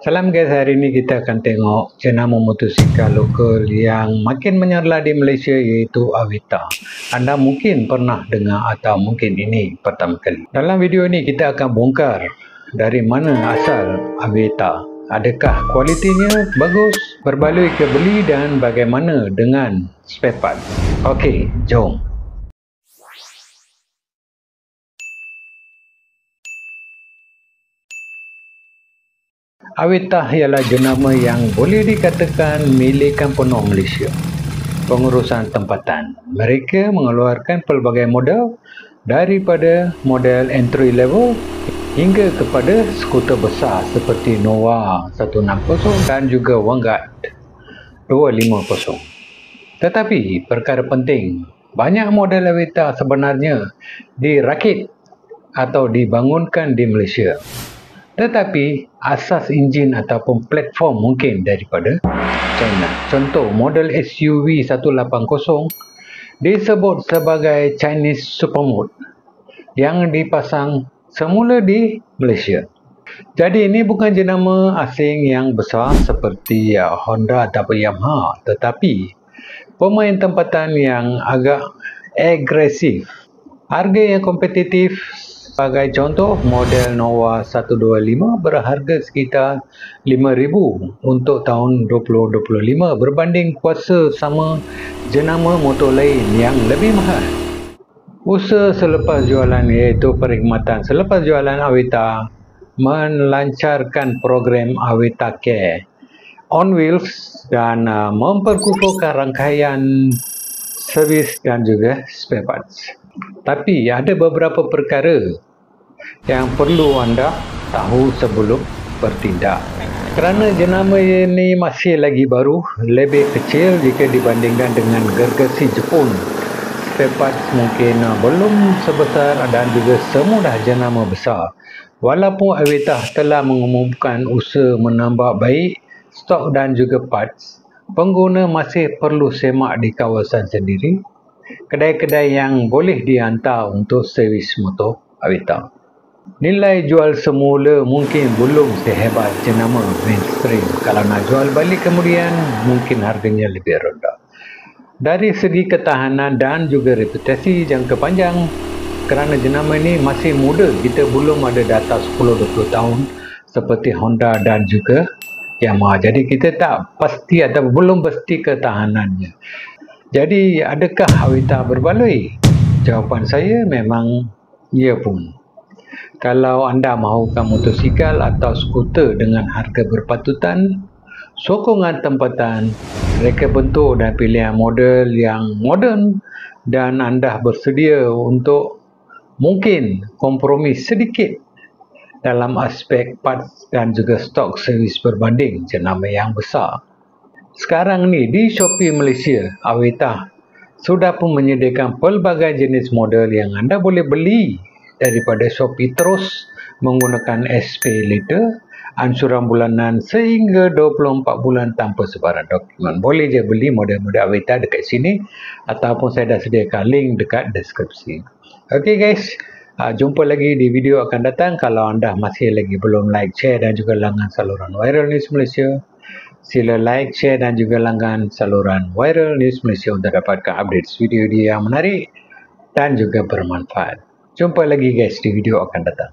Salam guys, hari ini kita akan tengok jenama motosikal lokal yang makin menyerlah di Malaysia iaitu Avita. Anda mungkin pernah dengar atau mungkin ini pertama kali. Dalam video ini kita akan bongkar dari mana asal Avita. Adakah kualitinya bagus, berbaloi ke beli dan bagaimana dengan spare part. Okey, jom. Avita ialah jenama yang boleh dikatakan milikan penuh Malaysia. Pengurusan tempatan. Mereka mengeluarkan pelbagai model daripada model entry level hingga kepada skuter besar seperti Nova 160 dan juga Vanguard 250. Tetapi perkara penting, banyak model Avita sebenarnya dirakit atau dibangunkan di Malaysia. Tetapi asas enjin ataupun platform mungkin daripada China. Contoh model SUV 180 disebut sebagai Chinese Supermode yang dipasang semula di Malaysia. Jadi ini bukan jenama asing yang besar seperti Honda ataupun Yamaha, tetapi pemain tempatan yang agak agresif. Harga yang kompetitif. Sebagai contoh, model Nova 125 berharga sekitar RM5,000 untuk tahun 2025 berbanding kuasa sama jenama motor lain yang lebih mahal. Usaha selepas jualan iaitu perkhidmatan selepas jualan Avita melancarkan program Avita Care on Wheels dan memperkukuhkan rangkaian servis dan juga spare parts. Tapi ada beberapa perkara yang perlu anda tahu sebelum bertindak. Kerana jenama ini masih lagi baru, lebih kecil jika dibandingkan dengan gergasi Jepun. Spare parts mungkin belum sebesar dan juga semudah jenama besar. Walaupun Avita telah mengumumkan usaha menambah baik stok dan juga parts, pengguna masih perlu semak di kawasan sendiri kedai-kedai yang boleh dihantar untuk servis motor Avita. Nilai jual semula mungkin belum sehebat jenama mainstream. Kalau nak jual balik kemudian mungkin harganya lebih rendah. Dari segi ketahanan dan juga reputasi jangka panjang, kerana jenama ini masih muda, kita belum ada data 10-20 tahun seperti Honda dan juga Yamaha. Jadi kita tak pasti atau belum pasti ketahanannya. Jadi adakah Avita berbaloi? Jawapan saya memang ya pun. Kalau anda mahukan motosikal atau skuter dengan harga berpatutan, sokongan tempatan, reka bentuk dan pilihan model yang moden, dan anda bersedia untuk mungkin kompromi sedikit dalam aspek parts dan juga stok servis berbanding jenama yang besar. Sekarang ni di Shopee Malaysia, Avita sudah pun menyediakan pelbagai jenis model yang anda boleh beli daripada Shopee terus menggunakan SPay later, ansuran bulanan sehingga 24 bulan tanpa sebarang dokumen. Boleh je beli model-model Avita dekat sini ataupun saya dah sediakan link dekat deskripsi. Okey guys, jumpa lagi di video akan datang. Kalau anda masih lagi belum like, share dan juga langgan saluran Viral News Malaysia, sila like, share dan juga langgan saluran Viral News Malaysia untuk dapatkan update video yang menarik dan juga bermanfaat. Jumpa lagi guys di video akan datang.